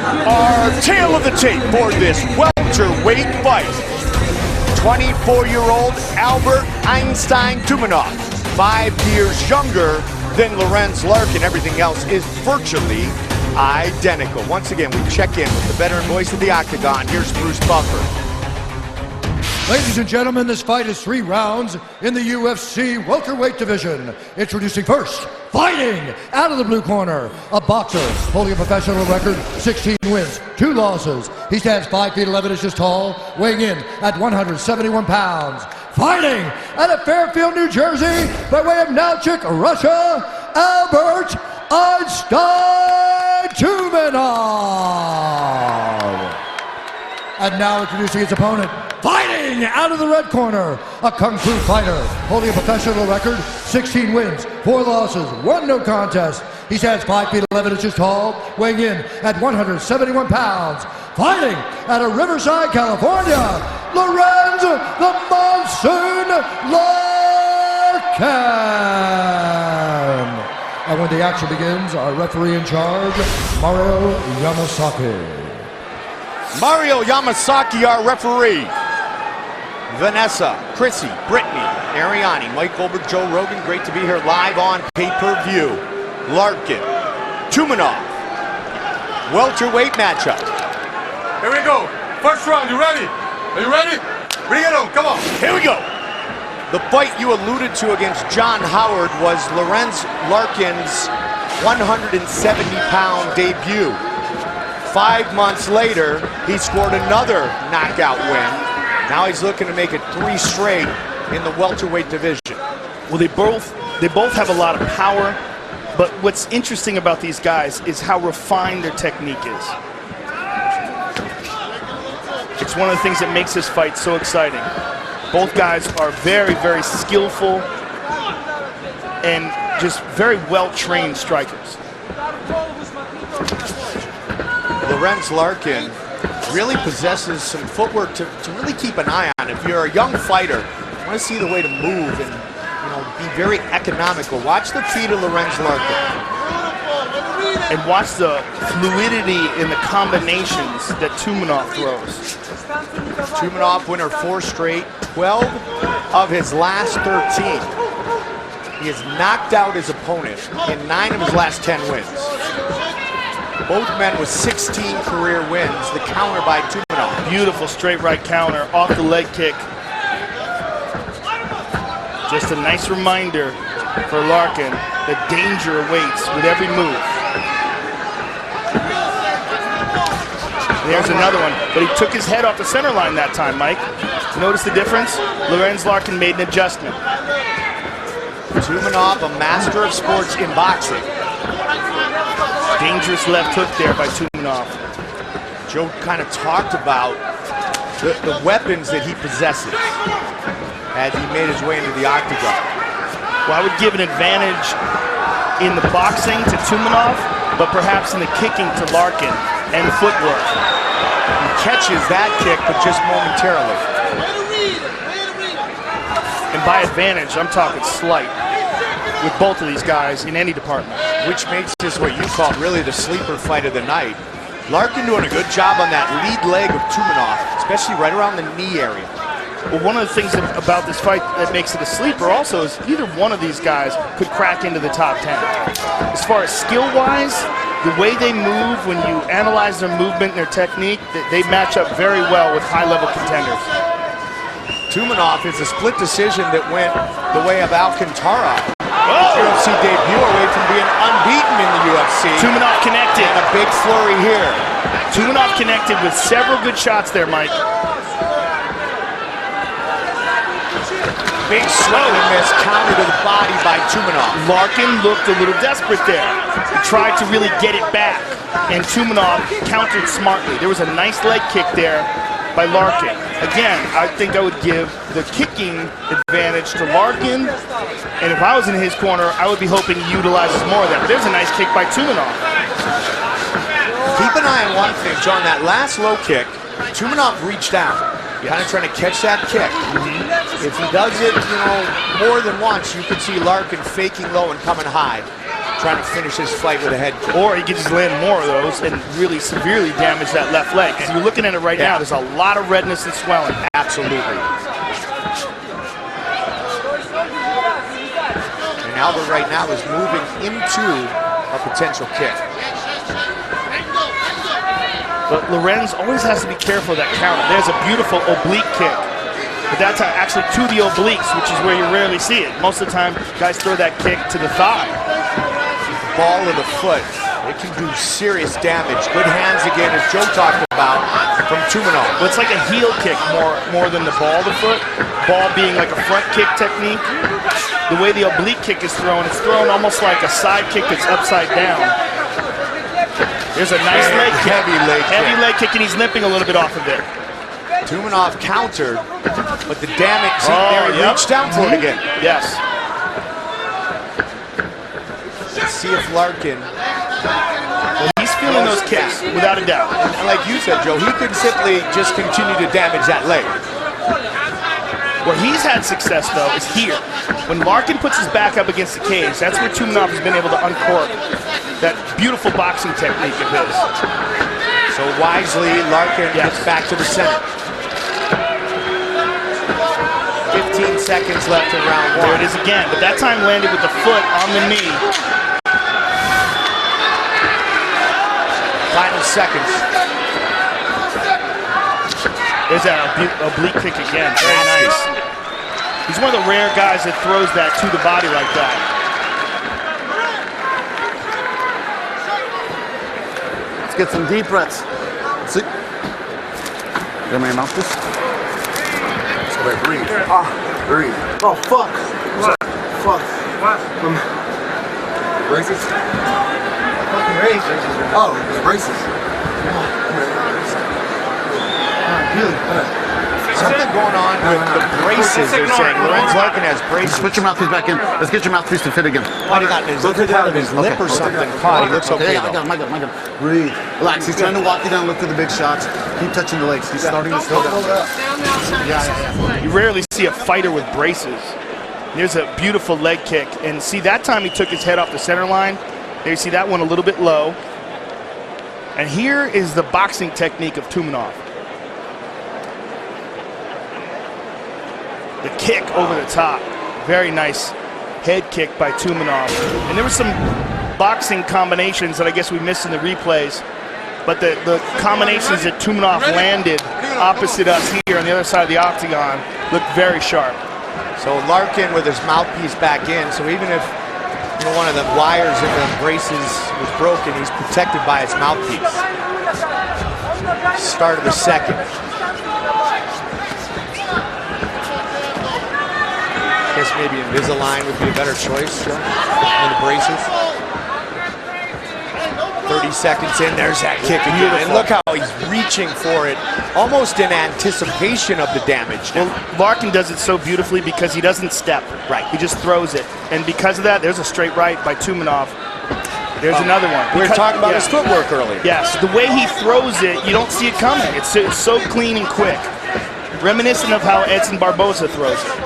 Our tail of the tape for this welterweight fight. 24-year-old Albert Einstein Tumenov, 5 years younger than Lorenz Larkin. Everything else is virtually identical. Once again, we check in with the veteran voice of the Octagon. Here's Bruce Buffer. Ladies and gentlemen, this fight is 3 rounds in the UFC welterweight division. Introducing first, fighting out of the blue corner, a boxer holding a professional record, 16 wins, 2 losses. He stands 5 feet 11 inches tall, weighing in at 171 pounds. Fighting out of Fairfield, New Jersey, by way of Nalchik, Russia, Albert Einstein Tumenov. And now introducing his opponent, fighting out of the red corner, a kung fu fighter holding a professional record, 16 wins, 4 losses, 1 no contest. He stands 5 feet 11 inches tall, weighing in at 171 pounds. Fighting out of Riverside, California, Lorenz the Monsoon Larkin. And when the action begins, our referee in charge, Mario Yamasaki. Mario Yamasaki, our referee. Vanessa, Chrissy, Brittany, Ariani, Mike Goldberg, Joe Rogan, great to be here live on pay-per-view. Larkin, Tumenov, welterweight matchup. Here we go. First round, you ready? Are you ready? Bring it on, come on. Here we go. The fight you alluded to against John Howard was Lorenz Larkin's 170-pound debut. 5 months later, he scored another knockout win. Now he's looking to make it 3 straight in the welterweight division. Well, they both have a lot of power, but what's interesting about these guys is how refined their technique is. It's one of the things that makes this fight so exciting. Both guys are very, very skillful and just very well-trained strikers. Lorenz Larkin really possesses some footwork to really keep an eye on. If you're a young fighter, you want to see the way to move and be very economical. Watch the feet of Lorenz Larkin. And watch the fluidity in the combinations that Tumenov throws. Tumenov, winner 4 straight, 12 of his last 13. He has knocked out his opponent in 9 of his last 10 wins. Both men with 16 career wins, the counter by Tumenov. Beautiful straight right counter off the leg kick. Just a nice reminder for Larkin that danger awaits with every move. There's another one, but he took his head off the center line that time, Mike. Notice the difference? Lorenz Larkin made an adjustment. Tumenov, a master of sports in boxing. Dangerous left hook there by Tumenov. Joe kind of talked about the weapons that he possesses as he made his way into the octagon. Well, I would give an advantage in the boxing to Tumenov, but perhaps in the kicking to Larkin and the footwork. He catches that kick, but just momentarily. And by advantage, I'm talking slight with both of these guys in any department. Which makes this what you call really the sleeper fight of the night. Larkin doing a good job on that lead leg of Tumenov, especially right around the knee area. Well, one of the things about this fight that makes it a sleeper also is either one of these guys could crack into the top 10. As far as skill-wise, the way they move, when you analyze their movement and their technique, they match up very well with high-level contenders. Tumenov is a split decision that went the way of Alcantara. UFC debut away from being unbeaten in the UFC. Tumenov connected. And a big flurry here. Tumenov connected with several good shots there, Mike. Big swing and miss, counter to the body by Tumenov. Larkin looked a little desperate there. He tried to really get it back, and Tumenov countered smartly. There was a nice leg kick there by Larkin. Again, I think I would give the kicking advantage to Larkin, and if I was in his corner, I would be hoping he utilizes more of that. But there's a nice kick by Tumenov. Keep an eye on one thing, John. That last low kick, Tumenov reached down, kind of trying to catch that kick. If he does it, more than once, you could see Larkin faking low and coming high. trying to finish his fight with a head kick. Or he could just land more of those and really severely damage that left leg. Because you're looking at it right now, there's a lot of redness and swelling. Absolutely. And Albert right now is moving into a potential kick. But Lorenz always has to be careful of that counter. There's a beautiful oblique kick. But that's actually to the obliques, which is where you rarely see it. Most of the time, guys throw that kick to the thigh. Ball of the foot. It can do serious damage. Good hands again, as Joe talked about, from Tumenov. But it's like a heel kick more than the ball of the foot. Ball being like a front kick technique. The way the oblique kick is thrown, it's thrown almost like a side kick that's upside down. There's a nice leg kick. Heavy leg kick, and he's limping a little bit off of it. Tumenov countered, but the damage, there he reached down for it again. Yes. Let's see if Larkin, Well, he's feeling those kicks, without a doubt. and like you said, Joe, he could simply just continue to damage that leg. Where he's had success, though, is here. When Larkin puts his back up against the cage, that's where Tumenov has been able to uncork that beautiful boxing technique of his. So wisely, Larkin gets back to the center. 15 seconds left in round one. There it is again, but that time landed with the foot on the knee. Final seconds. There's that oblique kick again. Very nice. He's one of the rare guys that throws that to the body like that. Let's get some deep breaths. See? Got my mouth this? Okay, breathe. Breathe. Oh, fuck. Fuck. Braces? Fucking braces. Oh, it's braces. Something going on with the braces, they're saying. Lorenz Larkin has braces. Put your mouthpiece back in. Let's get your mouthpiece to fit again. Might have gotten his part of his lip or something caught. He looks okay, I though. got him. Breathe. Relax. He's trying to walk you down, look for the big shots. Keep touching the legs. He's starting to slow down. Yeah. You rarely see a fighter with braces. There's a beautiful leg kick. And see, that time he took his head off the center line. There you see that one a little bit low. And here is the boxing technique of Tumenov. The kick over the top. Very nice head kick by Tumenov. And there were some boxing combinations that I guess we missed in the replays. But the combinations that Tumenov landed opposite us here on the other side of the octagon looked very sharp. So Larkin with his mouthpiece back in. So even if one of the wires in the braces was broken, he's protected by his mouthpiece. Start of the second. I guess maybe Invisalign would be a better choice than the braces. 30 seconds in, there's that kick again. And look how he's reaching for it, almost in anticipation of the damage. Well, Larkin does it so beautifully because he doesn't step. Right. He just throws it. And because of that, there's a straight right by Tumenov. There's another one. We were talking about his footwork earlier. Yes, the way he throws it, you don't see it coming. It's so clean and quick. Reminiscent of how Edson Barboza throws it.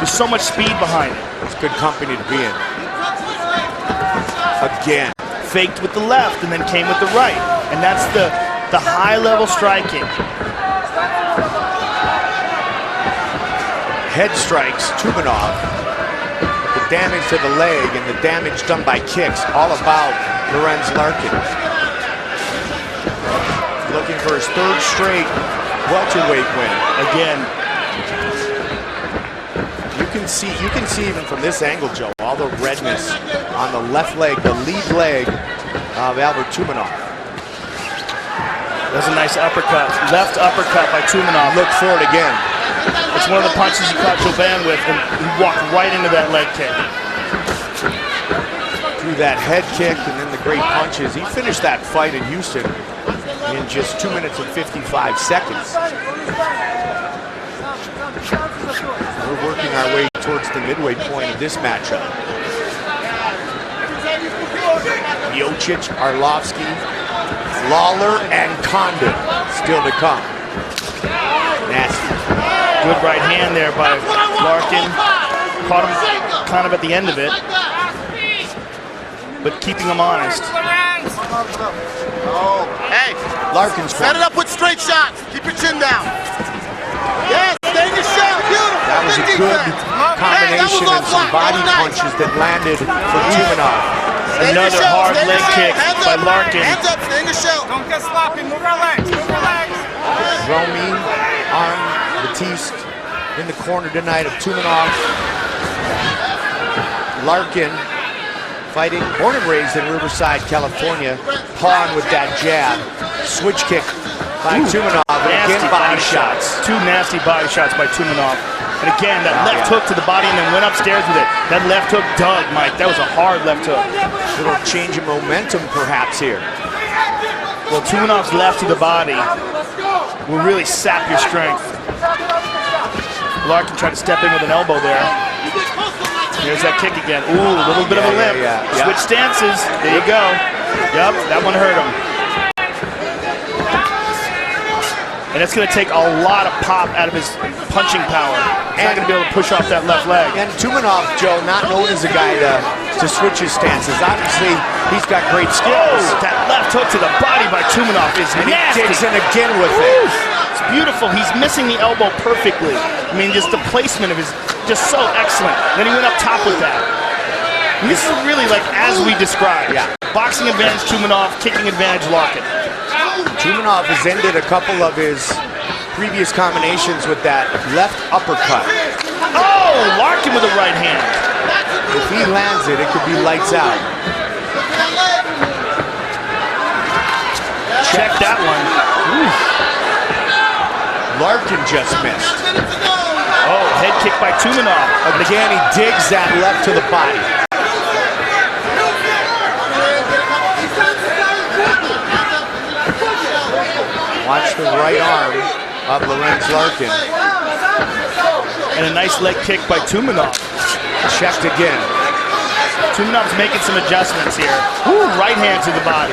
There's so much speed behind it. It's good company to be in. Again. Faked with the left and then came with the right. And that's the high-level striking. Head strikes, Tumenov. The damage to the leg and the damage done by kicks, all about Lorenz Larkin. Looking for his third straight welterweight win. Again. You can see even from this angle, Joe, all the redness on the left leg, the lead leg of Albert Tumenov. There's a nice uppercut. Left uppercut by Tumenov. Look for it again. It's one of the punches he caught Jovan with, and he walked right into that leg kick. Through that head kick and then the great punches. He finished that fight in Houston in just 2 minutes and 55 seconds. We're working our way towards the midway point of this matchup. Miocic, Arlovsky, Lawler, and Condon still to come. Nasty. Good right hand there by Larkin. Caught him kind of at the end of it. but keeping him honest. Hey, Larkin's set it up with straight shots. Keep your chin down. Yes, stay in your shell. Beautiful. That was a good combination and some body punches that landed for Tumenov. Another hard leg kick by Larkin. Hands up, stay in your shell. Don't get sloppy. Move your legs. Move your legs. Romy on Batiste in the corner tonight of Tumenov. Larkin fighting, born and raised in Riverside, California. Pawn with that jab. Switch kick by Tumenov. And again, body shots. Two nasty body shots by Tumenov. And again, that left hook to the body and then went upstairs with it. That left hook dug, Mike. That was a hard left hook. Little change of momentum perhaps here. Well, Tumenov's left to the body will really sap your strength. Larkin tried to step in with an elbow there. Here's that kick again. Ooh, a little bit of a limp. Switch stances. There you go. Yep, that one hurt him. And it's going to take a lot of pop out of his punching power. He's not going to be able to push off that left leg. And Tumenov, Joe, not known as a guy to switch his stances. Obviously, he's got great skills. Oh, that left hook to the body by Tumenov is And nasty. he digs in again with it. It's beautiful. He's missing the elbow perfectly. I mean, just the placement of his, just so excellent. Then he went up top with that. And this is really like as we described. Yeah. Boxing advantage Tumenov, kicking advantage Larkin. Tumenov has ended a couple of his previous combinations with that left uppercut. Oh, Larkin with a right hand. If he lands it, it could be lights out. Check that one. Ooh. Larkin just missed. Oh, head kick by Tumenov. Again, he digs that left to the body. Watch the right arm of Lorenz Larkin. And a nice leg kick by Tumenov. Checked again. Tumenov's making some adjustments here. Ooh, right hand to the body.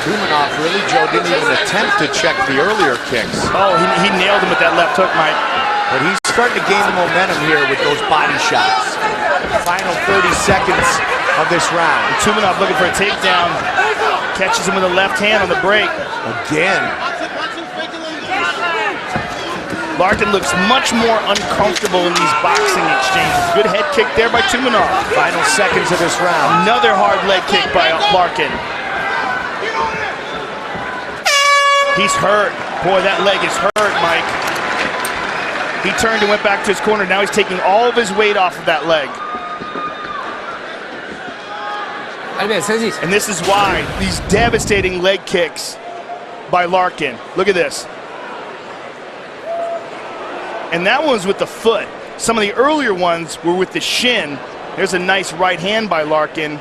Tumenov really, Joe, didn't even attempt to check the earlier kicks. Oh, he nailed him with that left hook, Mike. But he's starting to gain the momentum here with those body shots. Final 30 seconds of this round. And Tumenov looking for a takedown. Catches him with a left hand on the break. Again. Larkin looks much more uncomfortable in these boxing exchanges. Good head kick there by Tumenov. Final seconds of this round. Another hard leg kick by Larkin. He's hurt. Boy, that leg is hurt, Mike. He turned and went back to his corner. Now he's taking all of his weight off of that leg. And this is why these devastating leg kicks by Larkin. Look at this. And that one was with the foot. Some of the earlier ones were with the shin. There's a nice right hand by Larkin.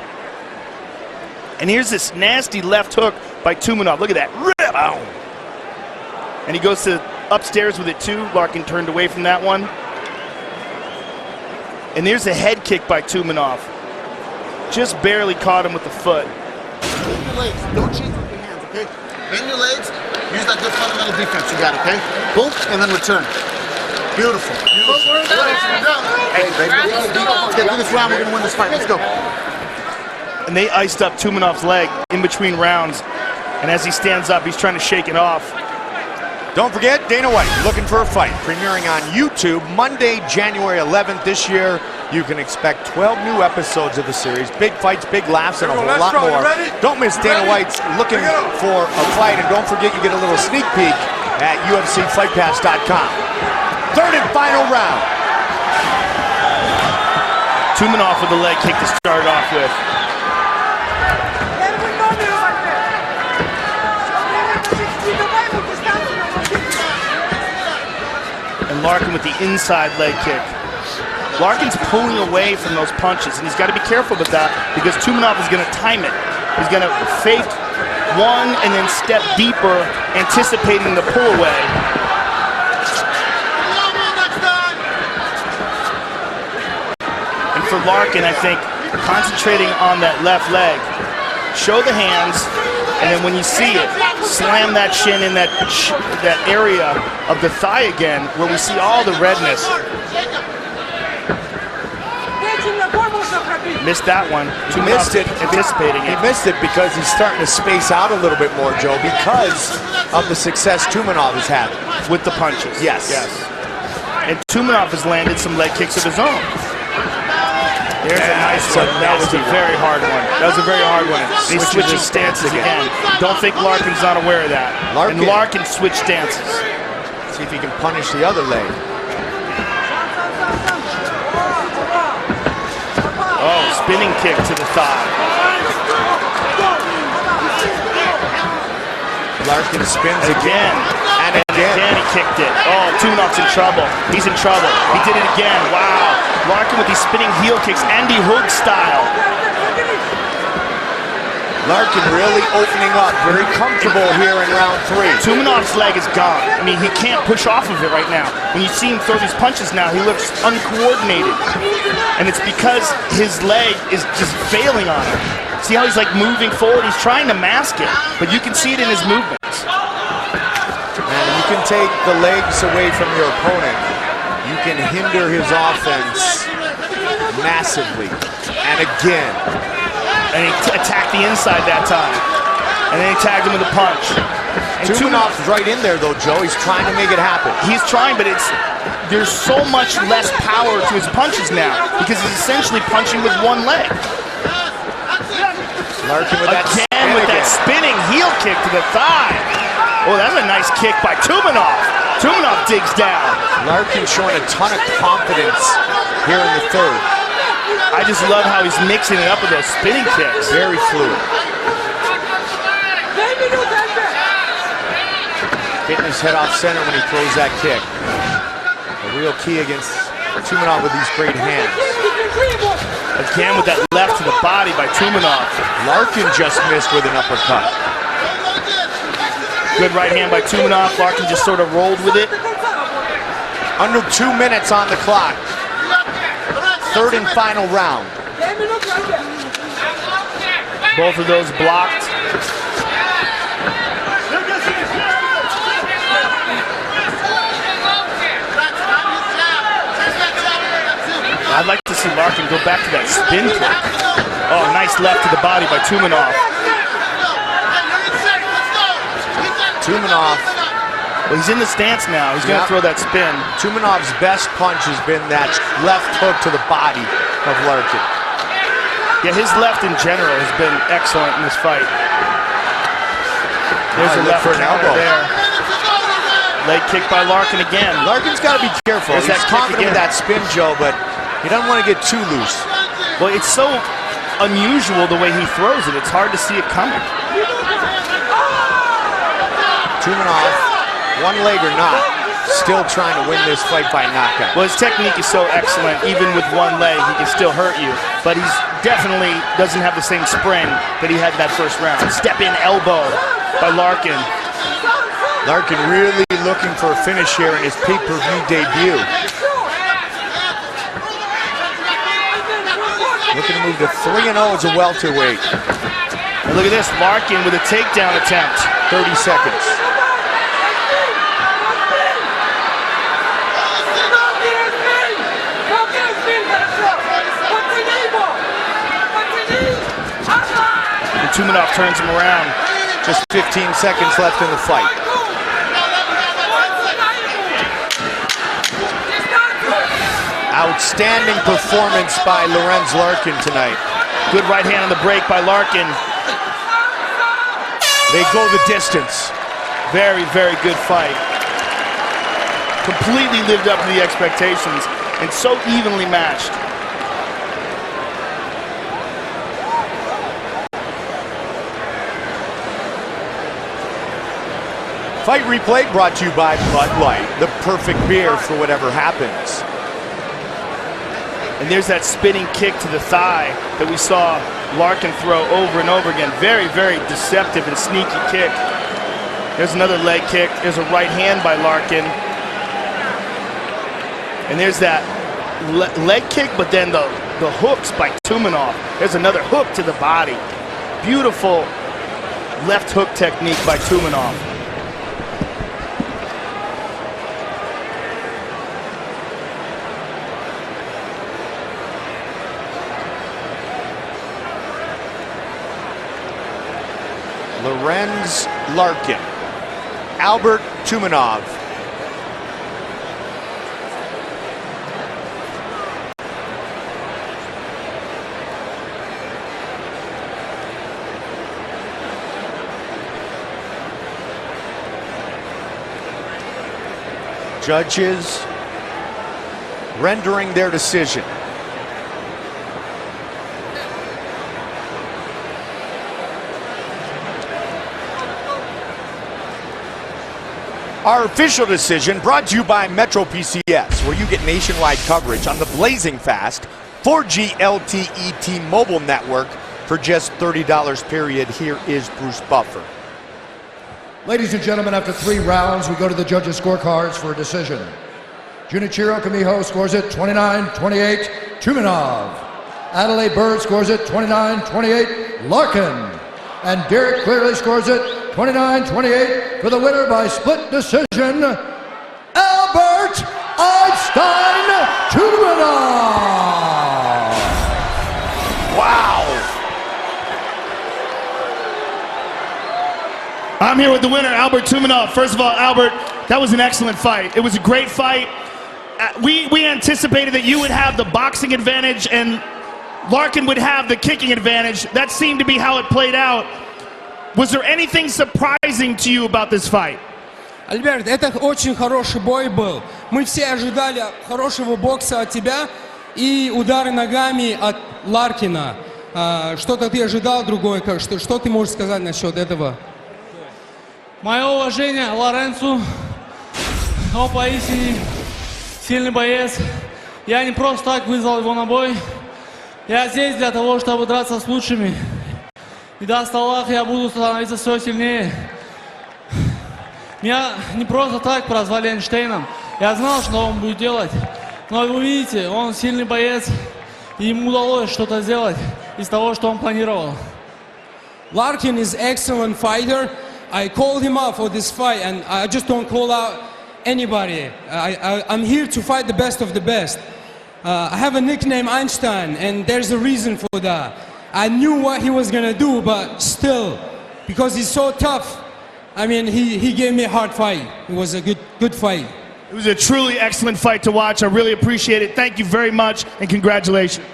And here's this nasty left hook by Tumenov. Look at that. Rip! And he goes to upstairs with it too. Larkin turned away from that one. And there's a head kick by Tumenov. Just barely caught him with the foot. Bend your legs. Don't chase with your hands, okay? Bend your legs. Use that good fundamental defense. You got it, okay? Boom, and then return. Beautiful. Hey, baby. Let's get through this round. We're going to win this fight. Let's go. And they iced up Tumenov's leg in between rounds. And as he stands up, he's trying to shake it off. Don't forget, Dana White, Looking for a Fight, premiering on YouTube Monday, January 11th this year. You can expect 12 new episodes of the series. Big fights, big laughs, and a whole lot more. Don't miss Dana White's Looking for a Fight, and don't forget you get a little sneak peek at UFCFightPass.com. Third and final round. Tumenov with the leg kick to start off with. And Larkin with the inside leg kick. Larkin's pulling away from those punches, and he's got to be careful with that because Tumenov is going to time it. He's going to fake one and then step deeper, anticipating the pull away. And for Larkin, I think, concentrating on that left leg, show the hands, and then when you see it, slam that shin in that area of the thigh again, where we see all the redness. Missed that one. He missed it. Anticipating He it. missed it because he's starting to space out a little bit more, Joe, because of the success Tumenov has had. With the punches. Yes. Yes. And Tumenov has landed some leg kicks of his own. There's a nice one. That was a very hard one. That was a very hard one. And he's switching stances again. Don't think Larkin's not aware of that. And Larkin switched stances. See if he can punish the other leg. Oh, spinning kick to the thigh. Larkin spins again. And Again he kicked it. Oh, Tumenov's in trouble. He's in trouble. He did it again. Wow. Larkin with these spinning heel kicks, Andy Hoog style. Larkin really opening up, very comfortable here in round 3. Tumenov's leg is gone. I mean, he can't push off of it right now. When you see him throw these punches now, he looks uncoordinated. And it's because his leg is just failing on him. See how he's like moving forward? He's trying to mask it, but you can see it in his movements. And you can take the legs away from your opponent. You can hinder his offense massively. And again. And he attacked the inside that time. And then he tagged him with a punch. Tumenov's right in there though, Joe. He's trying to make it happen. He's trying, but there's so much less power to his punches now because he's essentially punching with one leg. Larkin with that spinning heel kick to the thigh. Oh, that's a nice kick by Tumenov. Tumenov digs down. Larkin showing a ton of confidence here in the 3rd. I just love how he's mixing it up with those spinning kicks. Very fluid. Hitting his head off center when he throws that kick. A real key against Tumenov with these great hands. Again with that left to the body by Tumenov. Larkin just missed with an uppercut. Good right hand by Tumenov. Larkin just sort of rolled with it. Under 2 minutes on the clock. 3rd and final round. Both of those blocked. I'd like to see Larkin go back to that spin kick. Oh, nice left to the body by Tumenov. Tumenov. Well, he's in the stance now. He's going to throw that spin. Tumenov's best punch has been that left hook to the body of Larkin. Yeah, his left in general has been excellent in this fight. There's a left for an elbow there. Leg kick by Larkin again. Larkin's got to be careful. He's confident with that spin, Joe, but he doesn't want to get too loose. Well, it's so unusual the way he throws it. It's hard to see it coming. Tumenov, one leg or not, still trying to win this fight by knockout. Well, his technique is so excellent. Even with one leg, he can still hurt you. But he's definitely doesn't have the same spring that he had in that first round. Step-in elbow by Larkin. Larkin really looking for a finish here in his pay-per-view debut. Looking to move to 3-0 as a welterweight. And look at this, Larkin with a takedown attempt. 30 seconds. And Tumenov turns him around. Just 15 seconds left in the fight. Outstanding performance by Lorenz Larkin tonight. Good right hand on the break by Larkin. They go the distance. Very, very good fight. Completely lived up to the expectations and so evenly matched. Fight replay brought to you by Bud Light, the perfect beer for whatever happens. And there's that spinning kick to the thigh that we saw Larkin throw over and over again. Very, very deceptive and sneaky kick. There's another leg kick. There's a right hand by Larkin. And there's that leg kick, but then the hooks by Tumenov. There's another hook to the body. Beautiful left hook technique by Tumenov. Lorenz, Larkin, Albert Tumenov. Judges rendering their decision. Our official decision brought to you by Metro PCS, where you get nationwide coverage on the blazing fast 4G LTE T-Mobile network for just $30 period. Here is Bruce Buffer. Ladies and gentlemen, after 3 rounds, we go to the judges' scorecards for a decision. Junichiro Kamiho scores it 29-28, Tumenov. Adelaide Bird scores it 29-28, Larkin. And Derek Clearly scores it 29-28 for the winner by split decision, Albert Einstein Tumenov. Wow. I'm here with the winner, Albert Tumenov. First of all, Albert, that was an excellent fight. It was a great fight. We anticipated that you would have the boxing advantage and Larkin would have the kicking advantage. That seemed to be how it played out. Was there anything surprising to you about this fight? Альберт, это очень хороший бой был. Мы все ожидали хорошего бокса от тебя и удары ногами от Ларкина. Что-то ты ожидал другое? Что ты можешь сказать насчет этого? Мое уважение Лоренцу, он поистине сильный боец. Я не просто так вызвал его на бой. Я здесь для того, чтобы драться с лучшими. И даст Аллах, я буду становиться все сильнее. Меня не просто так прозвали Эйнштейном. Я знал, что он будет делать. Но вы видите, он сильный боец. И ему удалось что-то сделать из того, что он планировал. Larkin is excellent fighter. I called him out for this fight, and I just don't call out anybody. I'm here to fight the best of the best. I have a nickname, Einstein, and there's a reason for that. I knew what he was gonna do, but still, because he's so tough, I mean, he gave me a hard fight. It was a good fight. It was a truly excellent fight to watch. I really appreciate it. Thank you very much, and congratulations.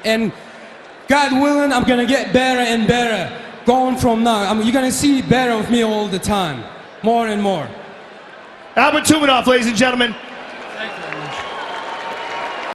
And God willing, I'm gonna get better and better going from now. You're gonna see better of me all the time, more and more. Albert Tumenov, ladies and gentlemen.